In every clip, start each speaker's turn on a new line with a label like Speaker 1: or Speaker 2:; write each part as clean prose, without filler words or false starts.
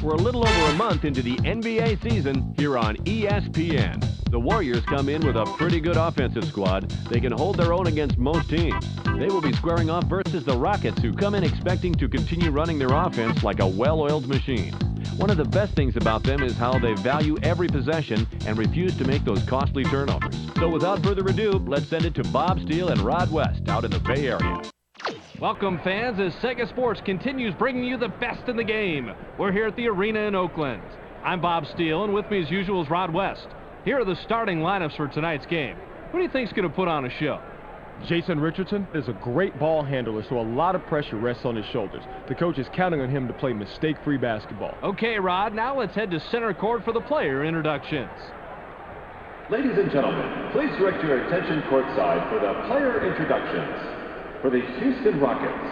Speaker 1: We're a little over a month into the NBA season here on ESPN. The Warriors come in with a pretty good offensive squad. They can hold their own against most teams. They will be squaring off versus the Rockets, who come in expecting to continue running their offense like a well-oiled machine. One of the best things about them is how they value every possession and refuse to make those costly turnovers. So without further ado, let's send it to Bob Steele and Rod West out in the Bay Area. Welcome, fans, as Sega Sports continues bringing you the best in the game. We're here at the arena in Oakland. I'm Bob Steele, and with me as usual is Rod West. Here are the starting lineups for tonight's game. Who do you think's going to put on a show?
Speaker 2: Jason Richardson is a great ball handler, so a lot of pressure rests on his shoulders. The coach is counting on him to play mistake-free basketball.
Speaker 1: Okay, Rod, now let's head to center court for the player introductions.
Speaker 3: Ladies and gentlemen, please direct your attention courtside for the player introductions. For the Houston Rockets,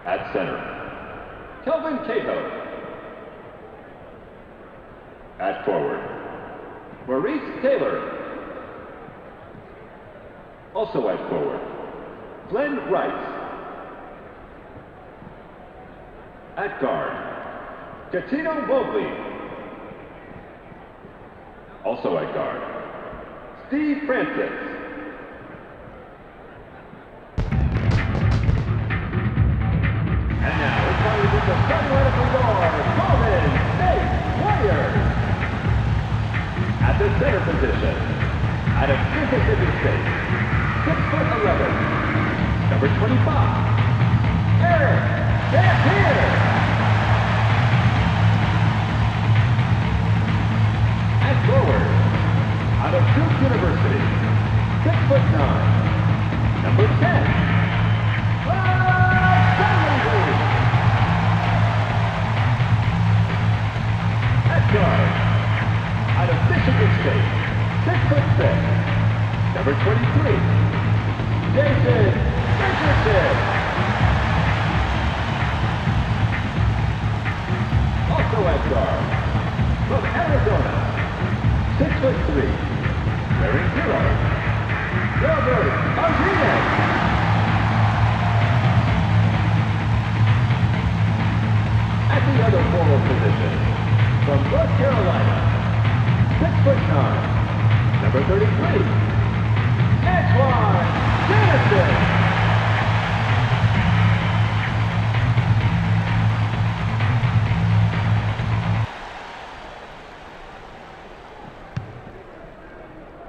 Speaker 3: at center, Kelvin Cato. At forward, Maurice Taylor. Also at forward, Glenn Wright. At guard, Catino Mobley. Also at guard, Steve Francis. And now, it's time to get the starting lineup for your Golden State Warriors. At the center position, out of Mississippi State, 6'11", number 25, Eric Dampier. At forward, out of Duke University, 6'9", number 10, guard, out of Michigan State, 6'6", number 23, Jason Richardson. Also at guard, from Arizona, 6'3", wearing 0, Robert Martinez. At the other forward position, from North Carolina, 6'9", number 33, Antoine Dennison.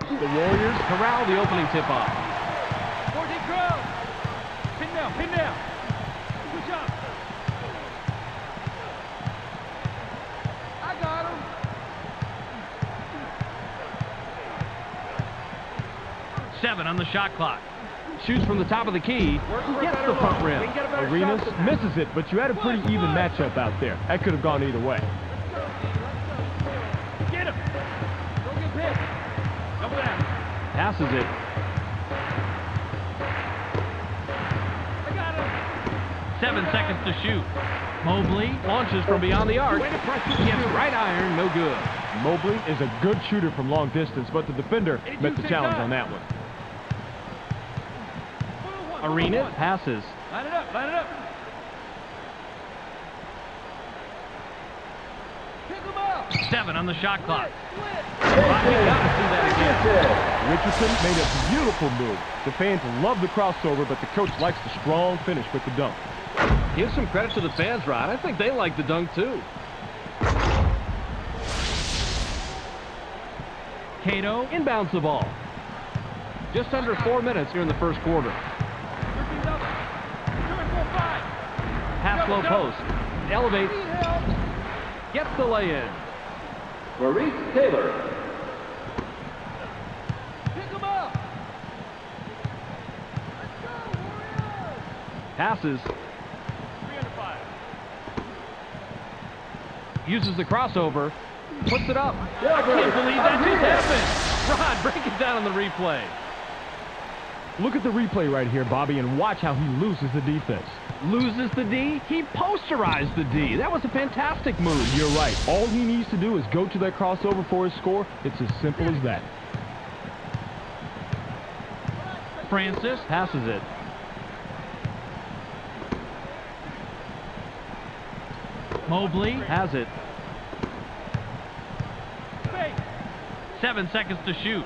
Speaker 1: The Warriors corral the opening tip-off.
Speaker 4: 14 crowd. Pin down, pin down. Good job. 7 on the shot clock.
Speaker 1: Shoots from the top of the key. Gets the front rim.
Speaker 2: Arenas misses it, but you had a pretty even matchup out there. That could have gone either way.
Speaker 4: Get him. Don't get hit. Double down.
Speaker 1: Passes it.
Speaker 4: I got him.
Speaker 1: 7 seconds to shoot. Mobley launches from beyond the arc. Gets right iron, no good.
Speaker 2: Mobley is a good shooter from long distance, but the defender met the challenge on that one.
Speaker 1: Arenas passes.
Speaker 4: Line it up, line it up. Pick him up.
Speaker 1: 7 on the shot clock.
Speaker 2: Richardson made a beautiful move. The fans love the crossover, but the coach likes the strong finish with the dunk.
Speaker 1: Give some credit to the fans, Rod. I think they like the dunk, too. Cato inbounds the ball. Just under 4 minutes here in the first quarter. Pass low post. Elevates. Gets the lay-in.
Speaker 3: Maurice Taylor.
Speaker 4: Pick him up.
Speaker 1: Passes.
Speaker 4: 3 under 5.
Speaker 1: Uses the crossover. Puts it up. I can't believe that just happened. Rod, break it down on the replay.
Speaker 2: Look at the replay right here, Bobby, and watch how he loses the defense.
Speaker 1: Loses the D? He posterized the D. That was a fantastic move.
Speaker 2: You're right. All he needs to do is go to that crossover for his score. It's as simple as that.
Speaker 1: Francis passes it.
Speaker 5: Mobley
Speaker 1: Has it.
Speaker 5: 7 seconds to shoot.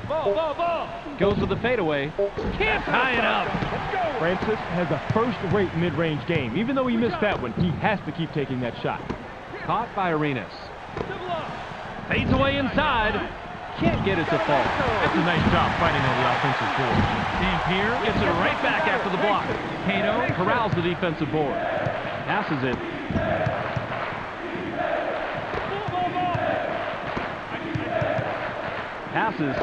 Speaker 4: Ball.
Speaker 1: Goes with the fadeaway.
Speaker 5: Can't tie it up.
Speaker 2: Francis has a first-rate mid-range game. Even though he missed that one, he has to keep taking that shot.
Speaker 1: Caught by Arenas.
Speaker 5: Fades away inside.
Speaker 1: Can't get it to fall.
Speaker 2: That's a nice job fighting on the offensive board.
Speaker 5: Dampier gets it right back after the block.
Speaker 1: Cato corrals the defensive board. Passes it. Passes.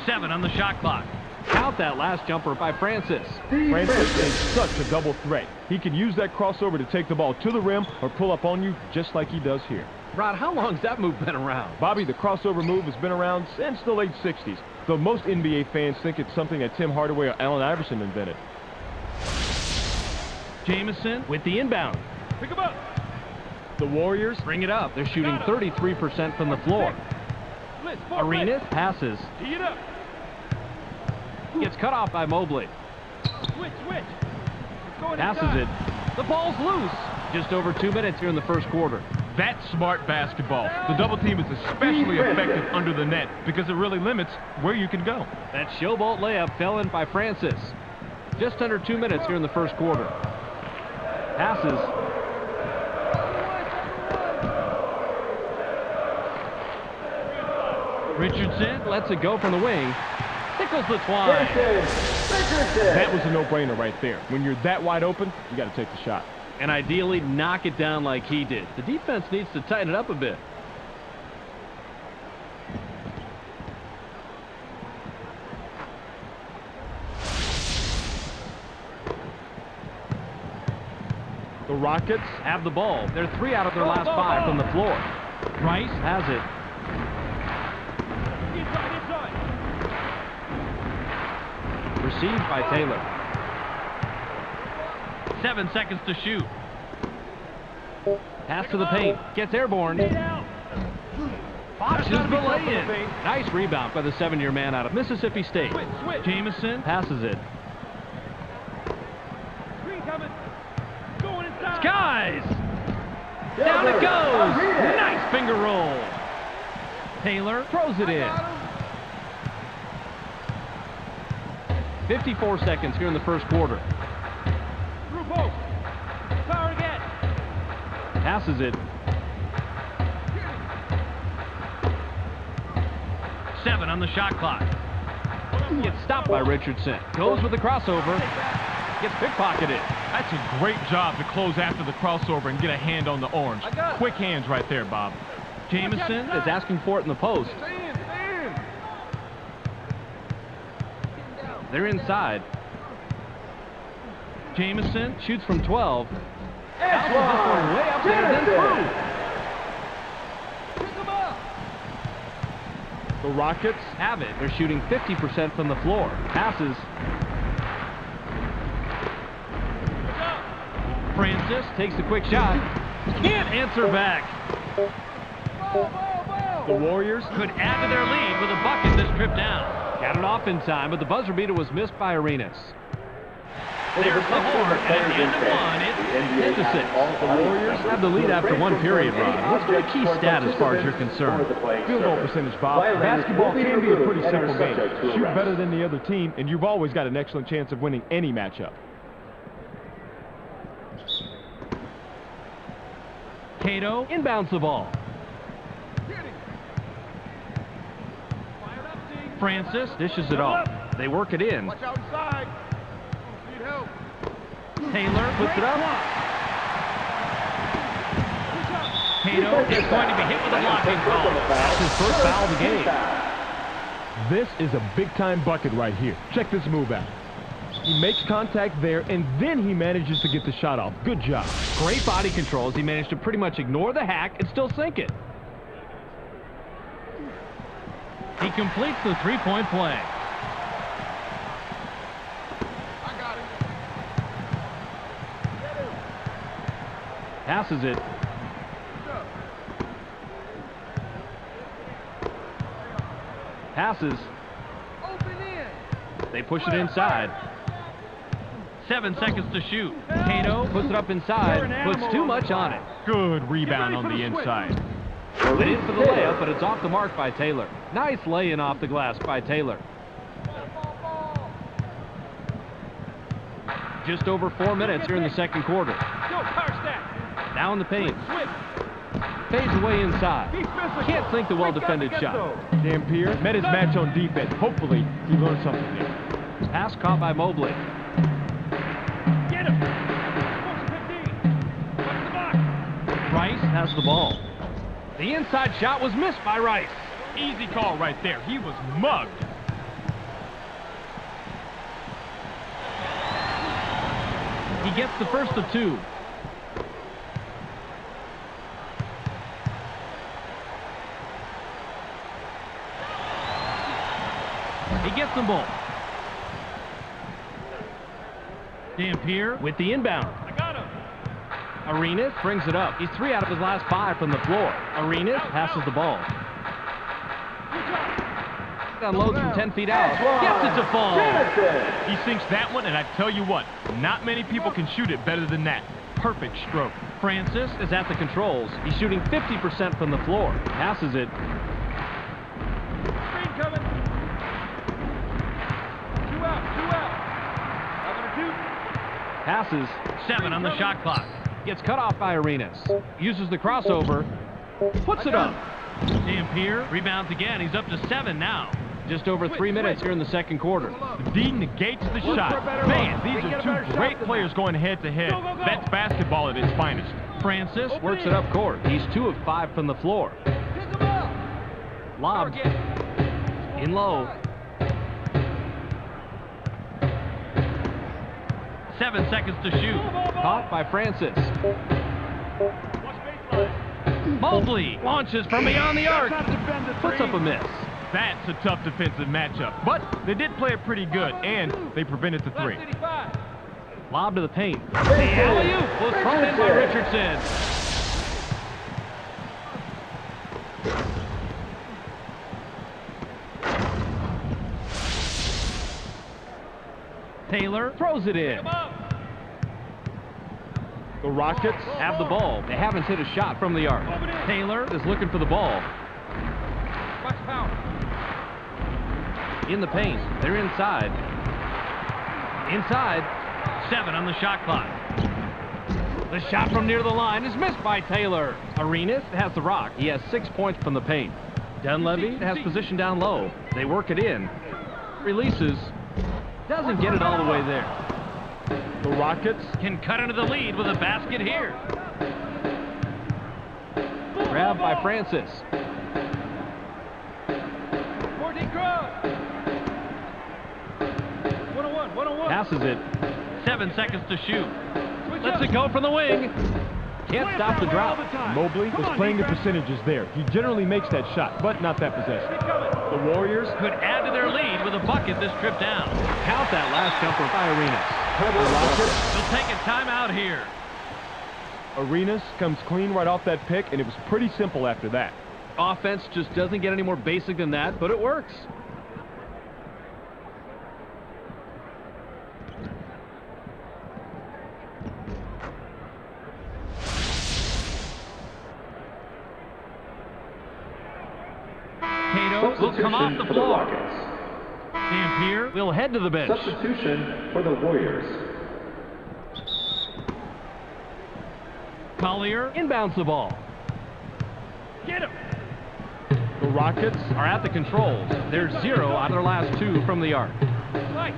Speaker 5: 7 on the shot clock.
Speaker 1: Count that last jumper by Francis.
Speaker 2: Francis is such a double threat. He can use that crossover to take the ball to the rim or pull up on you just like he does here.
Speaker 1: Rod, how long's that move been around?
Speaker 2: Bobby, the crossover move has been around since the late 60s, though most NBA fans think it's something that Tim Hardaway or Allen Iverson invented.
Speaker 5: Jamison
Speaker 1: With the inbound.
Speaker 4: Pick him up.
Speaker 2: The Warriors,
Speaker 1: Bring it up. They're shooting 33% from the floor.
Speaker 4: Blitz.
Speaker 1: Arenas passes.
Speaker 4: Tee it up.
Speaker 1: Gets cut off by Mobley.
Speaker 4: Switch. It's going
Speaker 1: Passes
Speaker 4: inside.
Speaker 1: it. The ball's loose. Just over 2 minutes here in the first quarter.
Speaker 2: that's smart basketball. The double team is especially effective under the net because it really limits where you can go.
Speaker 1: That showboat layup fell in by Francis. Just under 2 minutes here in the first quarter. Passes. Richardson lets it go from the wing. Tickles the twine.
Speaker 2: That was a no-brainer right there. When you're that wide open, you got to take the shot.
Speaker 1: And ideally knock it down like he did. The defense needs to tighten it up a bit.
Speaker 2: The Rockets
Speaker 1: Have the ball. They're 3 out of their last 5 from the floor. Rice has it.
Speaker 4: Inside.
Speaker 1: Received by Taylor.
Speaker 5: 7 seconds to shoot.
Speaker 1: Pass to the paint. Gets airborne. Botches the lay-in. Nice rebound by the 7-year man out of Mississippi State.
Speaker 4: Switch.
Speaker 5: Jamison
Speaker 1: Passes it.
Speaker 4: Screen coming. Going inside.
Speaker 5: skies. Down it goes. Nice finger roll.
Speaker 1: Taylor throws it in. 54 seconds here in the first quarter.
Speaker 4: Through post. Power again.
Speaker 1: Passes it.
Speaker 5: 7 on the shot clock.
Speaker 1: Gets stopped by Richardson. Goes with the crossover. Gets pickpocketed.
Speaker 2: That's a great job to close after the crossover and get a hand on the orange. Quick hands right there, Bob.
Speaker 5: Jamison
Speaker 1: Is asking for it in the post. They're inside.
Speaker 5: Jamison
Speaker 1: Shoots from 12. Bounces this one way up there, then through.
Speaker 2: The Rockets
Speaker 1: Have it. They're shooting 50% from the floor. Passes.
Speaker 5: Francis
Speaker 1: Takes a quick shot.
Speaker 5: can't answer back.
Speaker 2: The Warriors
Speaker 5: Could add to their lead with a bucket this trip down.
Speaker 1: Got it off in time, but the buzzer beater was missed by Arenas.
Speaker 5: There's the horn, and at the end of one, it's
Speaker 1: 10-6.
Speaker 2: The Warriors
Speaker 1: Have the lead after one period, Rod. What's the key stat as far as you're concerned?
Speaker 2: field goal percentage, Bob. Basketball can be a pretty simple game. Shoot better than the other team, and you've always got an excellent chance of winning any matchup.
Speaker 5: Cato
Speaker 1: Inbounds the ball.
Speaker 5: Francis
Speaker 1: Dishes it off. They work it in.
Speaker 4: Watch outside. Need help.
Speaker 5: Taylor
Speaker 1: Puts it up.
Speaker 5: Cato is going to be hit with a blocking call.
Speaker 1: That's his first foul of the game.
Speaker 2: This is a big-time bucket right here. Check this move out. He makes contact there, and then he manages to get the shot off. Good job.
Speaker 1: Great body control as he managed to pretty much ignore the hack and still sink it.
Speaker 5: He completes the three-point play.
Speaker 1: Passes it. Passes. They push it inside.
Speaker 5: 7 seconds to shoot. Cato puts it up inside, puts too much on it.
Speaker 2: Good rebound on the inside.
Speaker 5: It in for the layup, but it's off the mark by Taylor. Nice lay-in off the glass by Taylor. Just over 4 minutes here in the second quarter. Down the paint. Fades away inside. Can't sink the well-defended shot.
Speaker 2: Dampier met his match on defense. Hopefully, he learned something there.
Speaker 5: Pass caught by Mobley.
Speaker 4: Get him! 15. Watch the box.
Speaker 5: Rice has the ball. The inside shot was missed by Rice.
Speaker 2: Easy call right there. He was mugged.
Speaker 5: He gets the first of 2. He gets them both. Dampier with the inbound.
Speaker 4: I got him.
Speaker 5: Arenas brings it up. He's 3 out of his last 5 from the floor. Arenas passes the ball. Unloads from 10 feet out. Gets it to fall.
Speaker 2: He sinks that one, and I tell you what, not many people can shoot it better than that. Perfect stroke.
Speaker 5: Francis is at the controls. He's shooting 50% from the floor. Passes it.
Speaker 4: Screen coming. 2 out. 2 out. 5 2.
Speaker 5: Passes. 7 on the shot clock. Gets cut off by Arenas. Uses the crossover. Puts it up. Dampier rebounds again. He's up to 7 now. Just over 3 minutes here in the second quarter.
Speaker 2: The D negates the shot. Man, these are two great players going head-to-head. That's basketball at its finest.
Speaker 5: Francis works it up court. He's 2 of 5 from the floor. Lob. In low. 7 seconds to shoot. Caught by Francis. Mobley launches from beyond the arc. Puts up a miss.
Speaker 2: That's a tough defensive matchup. But they did play it pretty good, and they prevented the 3.
Speaker 5: Lob to the paint. The alley-oop was thrown in by Richardson. Taylor throws it in.
Speaker 2: The Rockets
Speaker 5: Have the ball. They haven't hit a shot from the arc. Taylor is looking for the ball.
Speaker 4: Watch power.
Speaker 5: In the paint. They're inside. Inside. 7 on the shot clock. The shot from near the line is missed by Taylor. Arenas has the rock. He has 6 points from the paint. Dunleavy has position down low. They work it in. Releases. Doesn't get it all the way there.
Speaker 2: The Rockets
Speaker 5: Can cut into the lead with a basket here. Grabbed by Francis.
Speaker 4: 14 Crow. 1-on-1. 1-on-1.
Speaker 5: Passes it. 7 seconds to shoot. Lets it go from the wing. Can't stop the drop.
Speaker 2: Mobley was playing the percentages there. He generally makes that shot, but not that possession. The Warriors
Speaker 5: Could add to their lead with a bucket this trip down. Count that last jumper by Arenas. They'll take a timeout here.
Speaker 2: Arenas comes clean right off that pick, and it was pretty simple after that.
Speaker 5: Offense just doesn't get any more basic than that, but it works. Cato will come off the floor. Dampier will head to the bench.
Speaker 3: Substitution for the Warriors.
Speaker 5: Collier inbounds the ball.
Speaker 4: Get him.
Speaker 2: The Rockets
Speaker 5: Are at the controls. They're 0 out of their last 2 from the arc.
Speaker 4: Right.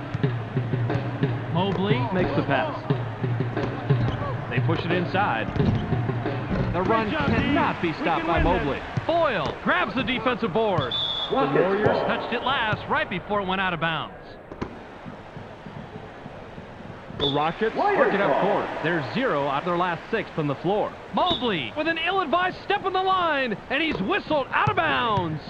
Speaker 5: Mobley makes the pass. They push it inside. The run cannot be stopped by Mobley. Boyle grabs the defensive board. The Warriors touched it last right before it went out of bounds.
Speaker 2: The Rockets
Speaker 5: Work it up court. They're 0 out of their last 6 from the floor. Mobley with an ill-advised step on the line, and he's whistled out of bounds.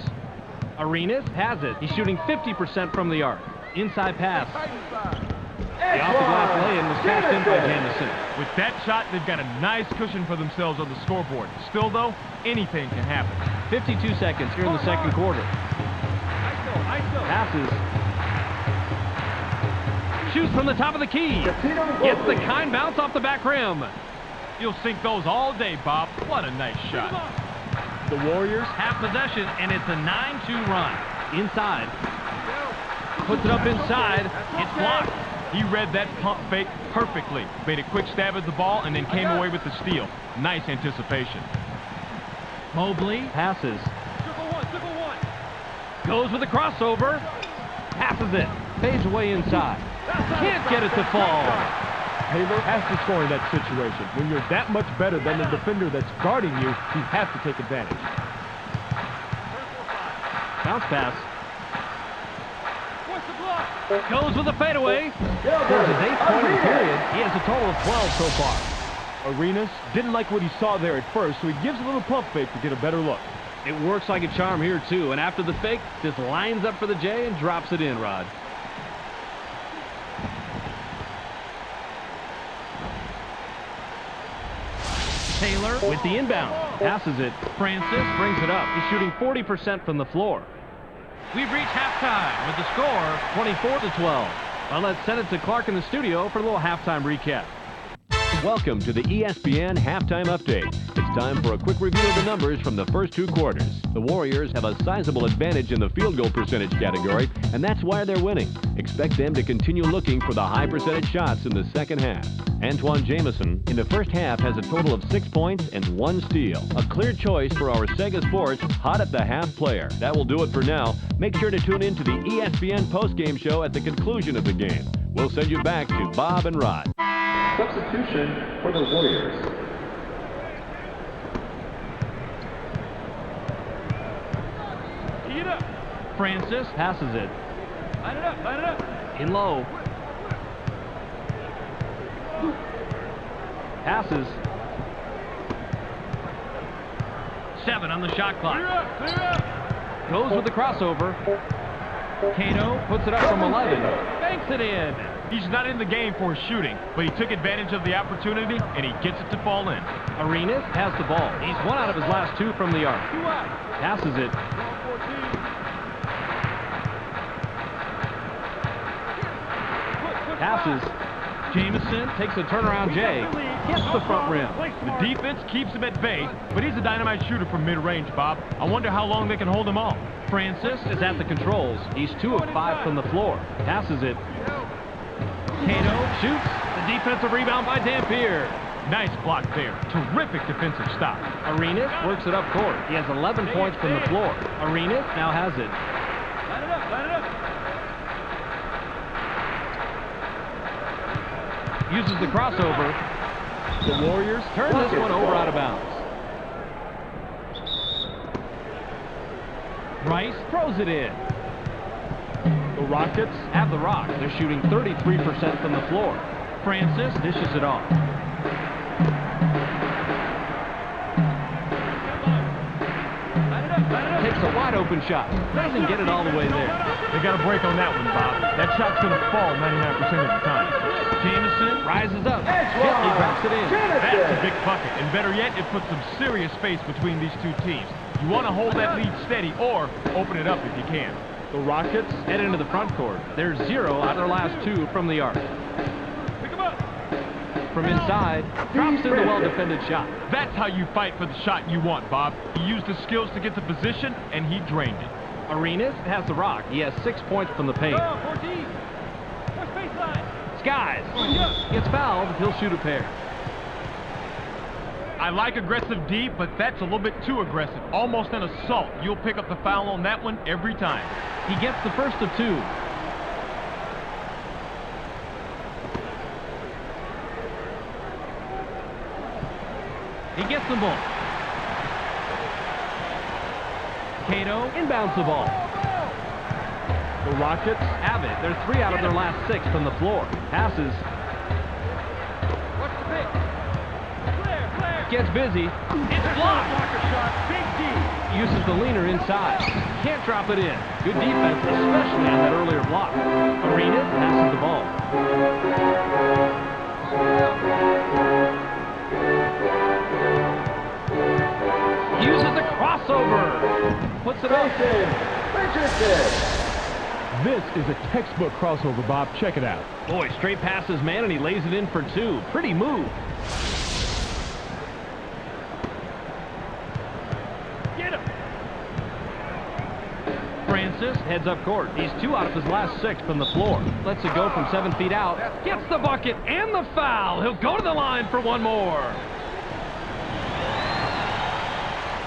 Speaker 5: Arenas has it. He's shooting 50% from the arc. Inside pass. The off-the-glass lay-in was cashed in by Jamison.
Speaker 2: With that shot, they've got a nice cushion for themselves on the scoreboard. Still, though, anything can happen.
Speaker 5: 52 seconds here in the second quarter.
Speaker 4: ISO.
Speaker 5: Passes. Shoots from the top of the key. Gets the kind bounce off the back rim.
Speaker 4: You'll sink those all day, Bob. What a nice shot.
Speaker 2: The Warriors
Speaker 5: Have possession, and it's a 9-2 run. Inside. Puts it up inside. It's blocked.
Speaker 4: He read that pump fake perfectly. Made a quick stab at the ball and then came away with the steal. Nice anticipation.
Speaker 5: Mobley passes. Goes with a crossover. Passes it. Fades away inside. Can't get it to fall.
Speaker 2: Taylor has to score in that situation. When you're that much better than the defender that's guarding you, he has to take advantage.
Speaker 5: Bounce pass. Goes with a fadeaway. Scores his 8th point of the period. He has a total of 12 so far.
Speaker 2: Arenas didn't like what he saw there at first, so he gives a little pump fake to get a better look.
Speaker 5: It works like a charm here, too. And after the fake, just lines up for the J and drops it in, Rod. Taylor with the inbound. Passes it. Francis brings it up. He's shooting 40% from the floor. We've reached halftime with the score 24-12. Well, let's send it to Clark in the studio for a little halftime recap.
Speaker 1: Welcome to the ESPN Halftime Update. It's time for a quick review of the numbers from the first two quarters. The Warriors have a sizable advantage in the field goal percentage category, and that's why they're winning. Expect them to continue looking for the high percentage shots in the second half. Antoine Jamison in the first half has a total of 6 points and 1 steal. A clear choice for our Sega Sports hot at the half player. That will do it for now. Make sure to tune in to the ESPN postgame show at the conclusion of the game. We'll send you back to Bob and Rod.
Speaker 3: Substitution for the Warriors.
Speaker 4: Tee it up.
Speaker 5: Francis passes it.
Speaker 4: Line it up. Line it up.
Speaker 5: In low. Passes. 7 on the shot clock.
Speaker 4: Clear up. Clear up.
Speaker 5: Goes with the crossover. Cato puts it up from 11. Banks it in.
Speaker 4: He's not in the game for his shooting, but he took advantage of the opportunity, and he gets it to fall in.
Speaker 5: Arenas has the ball. He's 1 out of his last 2 from the arc. Passes it. Passes. Jamison takes a turnaround J. Hits the front rim.
Speaker 4: The defense keeps him at bay, but he's a dynamite shooter from mid-range, Bob. I wonder how long they can hold him off.
Speaker 5: Francis is at the controls. He's 2 of 5 from the floor. Passes it. Cato shoots. The defensive rebound by Dampier.
Speaker 4: Nice block there. Terrific defensive stop.
Speaker 5: Arenas works it up court. He has 11 points from the floor. Arenas now has it.
Speaker 4: Line it up. Line it up.
Speaker 5: Uses the crossover.
Speaker 2: The Warriors
Speaker 5: Turn this one over out of bounds. Rice throws it in.
Speaker 2: The Rockets
Speaker 5: Have the rock. They're shooting 33% from the floor. Francis dishes it off. Takes a wide open shot. Doesn't get it all the way there.
Speaker 4: They got a break on that one, Bob. That shot's going to fall 99% of the time.
Speaker 5: Jamison rises up. Gently drops it in.
Speaker 4: That's a big bucket, and better yet, it puts some serious space between these two teams. You want to hold that lead steady or open it up if you can.
Speaker 2: The Rockets
Speaker 5: Head into the front court. They're 0 out of their last 2 from the arc.
Speaker 4: Pick him up.
Speaker 5: From inside, drops in the well-defended shot.
Speaker 4: That's how you fight for the shot you want, Bob. He used his skills to get the position, and he drained it.
Speaker 5: Arenas has the rock. He has 6 points from the paint.
Speaker 4: 14. First baseline.
Speaker 5: Skies gets fouled. He'll shoot a pair.
Speaker 4: I like aggressive D, but that's a little bit too aggressive. Almost an assault. You'll pick up the foul on that one every time.
Speaker 5: He gets the first of 2. He gets them both. Cato inbounds the ball.
Speaker 2: The Rockets
Speaker 5: Have it. They're 3 out of their last 6 from the floor. Passes.
Speaker 4: What's the pick? Clear.
Speaker 5: Gets busy. It's blocked.
Speaker 4: Blocker shot. Big D.
Speaker 5: Uses the leaner inside. Can't drop it in. Good defense, especially on that earlier block. Arenas passes the ball. Uses the crossover. Puts it up.
Speaker 2: This is a textbook crossover, Bob. Check it out.
Speaker 5: Boy, straight passes, man, and he lays it in for two. Pretty move.
Speaker 4: Get him.
Speaker 5: Francis heads up court. He's 2 out of his last 6 from the floor. Lets it go from 7 feet out. Gets the bucket and the foul. He'll go to the line for one more.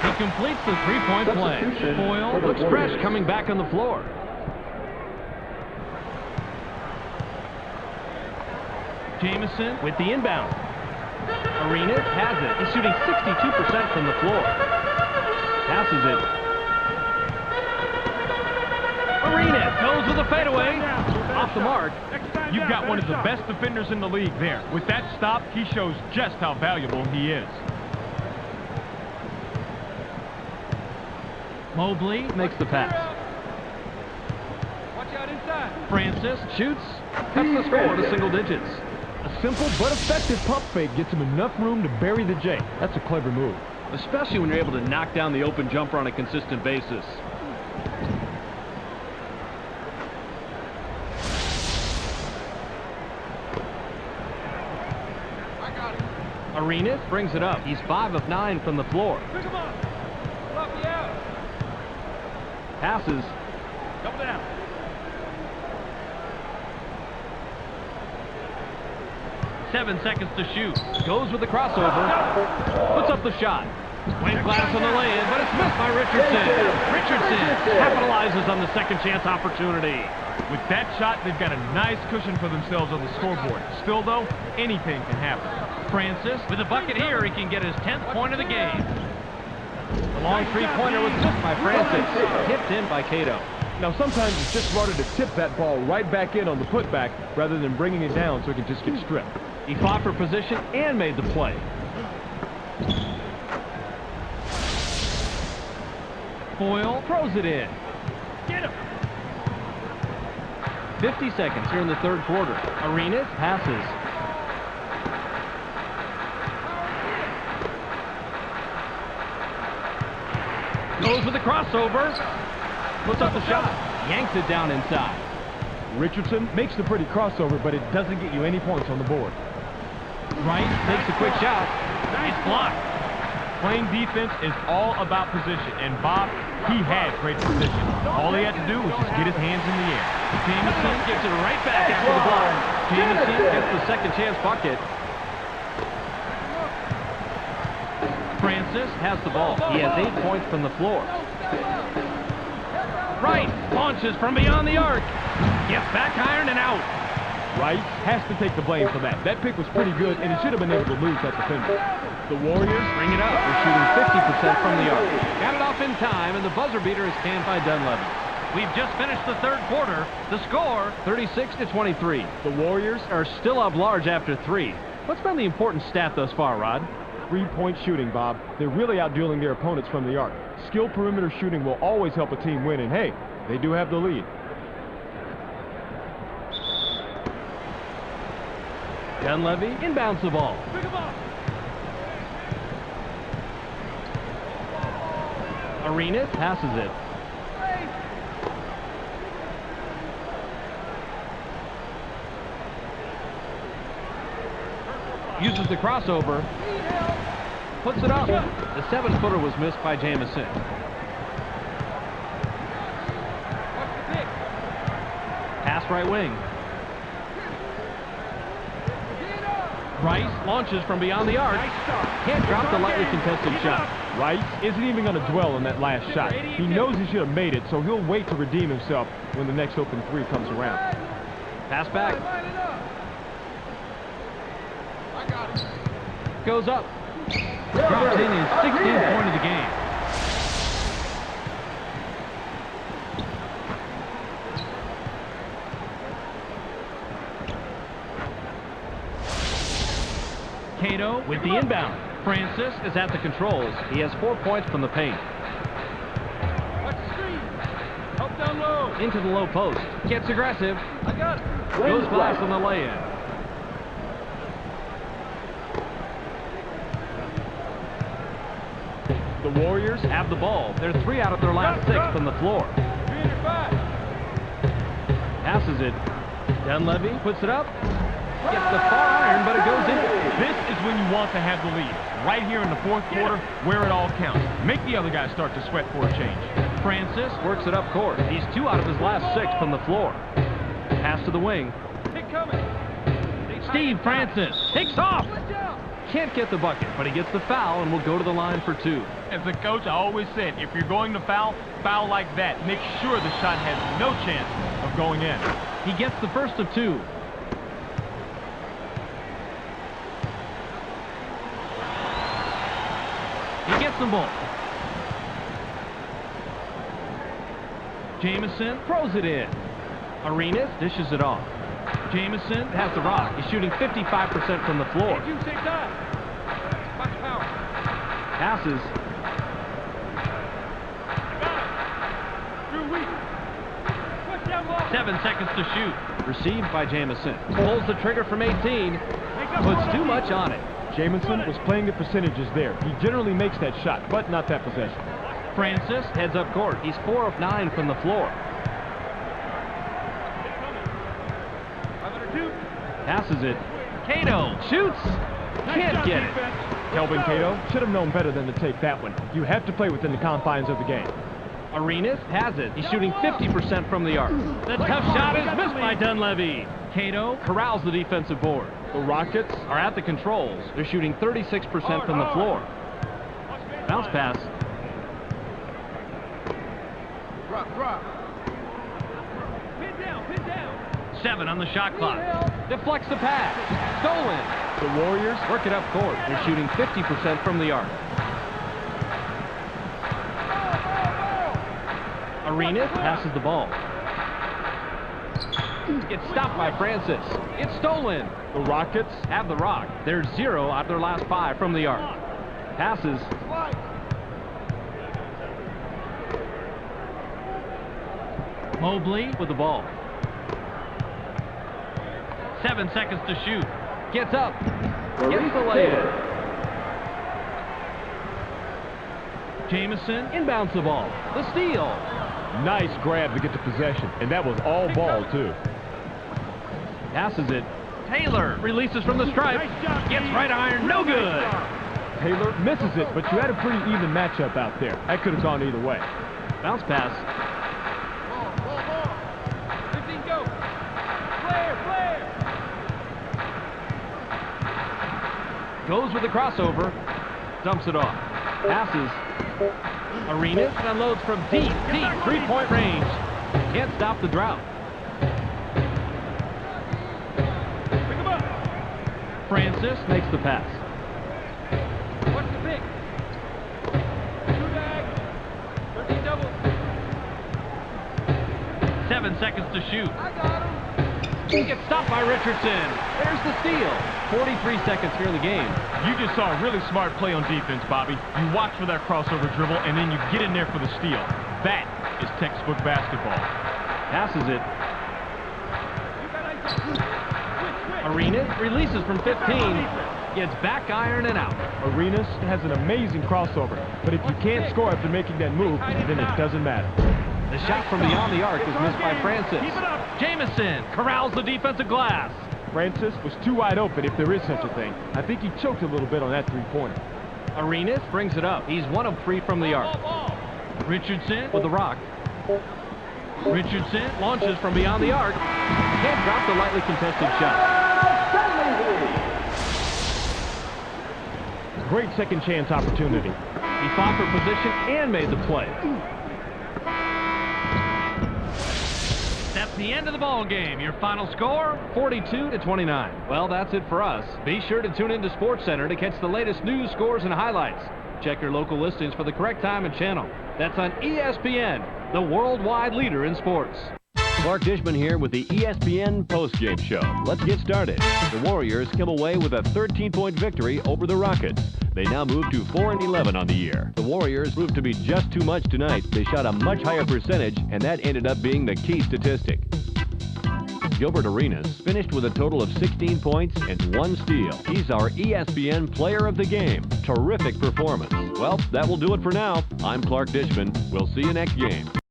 Speaker 5: He completes the three-point play. Boyle looks fresh coming back on the floor. Jamison with the inbound. Arenas has it. He's shooting 62% from the floor. Passes it. Arenas goes with a fadeaway. Off the mark.
Speaker 4: You've got one of the best defenders in the league there. With that stop, he shows just how valuable he is.
Speaker 5: Mobley makes the pass.
Speaker 4: Watch out inside.
Speaker 5: Francis shoots. Cuts the score to single digits.
Speaker 2: A simple but effective pump fake gets him enough room to bury the J. That's a clever move.
Speaker 5: Especially when you're able to knock down the open jumper on a consistent basis. Arenas brings it up. He's 5 of 9 from the floor.
Speaker 4: Pick him up. Flop me out.
Speaker 5: Passes.
Speaker 4: Double down.
Speaker 5: Seven seconds to shoot. Goes with the crossover. Puts up the shot. Wayne glass on the lay-in, but it's missed by Richardson. Richardson capitalizes on the second chance opportunity.
Speaker 4: With that shot, they've got a nice cushion for themselves on the scoreboard. Still, though, anything can happen.
Speaker 5: Francis with a bucket here. He can get his 10th point of the game. The long three-pointer was missed by Francis. Tipped in by Cato.
Speaker 2: Now, sometimes it's just smarter to tip that ball right back in on the putback rather than bringing it down so it can just get stripped.
Speaker 5: He fought for position and made the play. Boyle throws it in.
Speaker 4: Get him.
Speaker 5: 50 seconds here in the third quarter. Arenas passes. Goes with the crossover. Puts up the shot. Yanks it down inside.
Speaker 2: Richardson makes the pretty crossover, but it doesn't get you any points on the board.
Speaker 5: Wright takes a quick shot. Nice block.
Speaker 4: Playing defense is all about position, and Bob, he had great position. All he had to do was just get his hands in the air.
Speaker 5: Jamison gives it right back after the block. Jamison gets the second chance bucket. Francis has the ball. He has 8 points from the floor. Wright launches from beyond the arc. Gets back iron and out.
Speaker 2: Wright has to take the blame for that. That pick was pretty good, and he should have been able to lose that defender. The Warriors
Speaker 5: bring it up. They're shooting 50% from the arc. Got it off in time, and the buzzer beater is canned by Dunleavy. We've just finished the third quarter. The score, 36-23.
Speaker 2: The Warriors
Speaker 5: are still up large after 3. What's been the important stat thus far, Rod?
Speaker 2: Three-point shooting, Bob. They're really outdueling their opponents from the arc. Skilled perimeter shooting will always help a team win, and hey, they do have the lead.
Speaker 5: Dunleavy inbounds the ball.
Speaker 4: Pick him up.
Speaker 5: Arenas passes it. Uses the crossover. Puts it up. The 7-footer was missed by Jamison. Pass right wing. Rice launches from beyond the arc. Can't drop the lightly contested shot.
Speaker 2: Rice isn't even going to dwell on that last shot. He knows he should have made it, so he'll wait to redeem himself when the next open three comes around.
Speaker 5: Pass back. Goes up. Drops in his 16th point of the game. Cato with the inbound. Francis is at the controls. He has 4 points from the paint.
Speaker 4: Watch the screen. Help down low.
Speaker 5: Into the low post. Gets aggressive.
Speaker 4: I got it.
Speaker 5: Goes glass on the lay-in. The Warriors have the ball. They're 3 out of their last 6 from the floor.
Speaker 4: 3 and 5.
Speaker 5: Passes it. Dunleavy puts it up. Gets the far iron, but it goes in.
Speaker 4: This is when you want to have the lead. Right here in the fourth quarter, where it all counts. Make the other guys start to sweat for a change.
Speaker 5: Francis works it up court. He's 2 out of his last 6 from the floor. Pass to the wing. Steve Francis takes off. Can't get the bucket, but he gets the foul and will go to the line for 2.
Speaker 4: As a coach, I always said, if you're going to foul like that. Make sure the shot has no chance of going in.
Speaker 5: He gets the first of 2. He gets them both. Jamison throws it in. Arenas dishes it off. Jamison has the rock. He's shooting 55% from the floor. Passes. Seven seconds to shoot. Received by Jamison. Pulls the trigger from 18. Puts too much on it.
Speaker 2: Jamison was playing the percentages there. He generally makes that shot, but not that possession.
Speaker 5: Francis heads up court. He's 4 of 9 from the floor. Passes it. Cato shoots. Can't get it.
Speaker 2: Kelvin Cato should have known better than to take that one. You have to play within the confines of the game.
Speaker 5: Arenas has it. He's shooting 50% from the arc. The tough shot is missed by Dunleavy. Cato corrals the defensive board.
Speaker 2: The Rockets
Speaker 5: Are at the controls. They're shooting 36% from the floor. Bounce pass.
Speaker 3: Drop.
Speaker 5: 7 on the shot clock. Deflects the pass. Stolen.
Speaker 2: The Warriors
Speaker 5: Work it up court. They're shooting 50% from the arc. Arenas passes the ball. It's stopped by Francis. It's stolen.
Speaker 2: The Rockets
Speaker 5: Have the rock. They're 0 out of their last 5 from the arc. Passes. Mobley with the ball. 7 seconds to shoot. Gets up. Gets the layup. Jamison inbounds the ball. The steal.
Speaker 2: nice grab to get the possession, and that was all ball too.
Speaker 5: Passes it. Taylor releases from the stripe. Gets right iron. No good.
Speaker 2: Taylor misses it, but you had a pretty even matchup out there. That could have gone either way.
Speaker 5: Bounce pass.
Speaker 3: 15 go. Flare.
Speaker 5: Goes with the crossover. Dumps it off. Passes. Arenas unloads from deep three-point range. Can't stop the drought.
Speaker 3: Pick him up.
Speaker 5: Francis makes the pass.
Speaker 3: What's the pick? 2 bag. 13 double.
Speaker 5: 7 seconds to shoot.
Speaker 3: I got him.
Speaker 5: He gets stopped by Richardson. There's the steal. 43 seconds here in the game.
Speaker 4: You just saw a really smart play on defense, Bobby. You watch for that crossover dribble, and then you get in there for the steal. That is textbook basketball.
Speaker 5: Passes it.
Speaker 3: You got ice. Switch.
Speaker 5: Arenas releases from 15. Gets back iron and out.
Speaker 2: Arenas has an amazing crossover, but if you can't score after making that move, then it doesn't matter.
Speaker 5: The shot from beyond the arc is missed by Francis. Jamison corrals the defensive glass.
Speaker 2: Francis was too wide open, if there is such a thing. I think he choked a little bit on that three-pointer.
Speaker 5: Arenas brings it up. He's 1 of 3 from the arc. Richardson with the rock. Richardson launches from beyond the arc. Can't drop the lightly contested shot.
Speaker 2: Great second chance opportunity.
Speaker 5: He fought for position and made the play. That's the end of the ball game. Your final score, 42-29. Well, that's it for us. Be sure to tune into SportsCenter to catch the latest news, scores, and highlights. Check your local listings for the correct time and channel. That's on ESPN, the worldwide leader in sports.
Speaker 1: Clark Dishman here with the ESPN postgame show. Let's get started. The Warriors come away with a 13-point victory over the Rockets. They now move to 4-11 on the year. The Warriors proved to be just too much tonight. They shot a much higher percentage, and that ended up being the key statistic. Gilbert Arenas finished with a total of 16 points and 1 steal. He's our ESPN Player of the Game. Terrific performance. Well, that will do it for now. I'm Clark Dishman. We'll see you next game.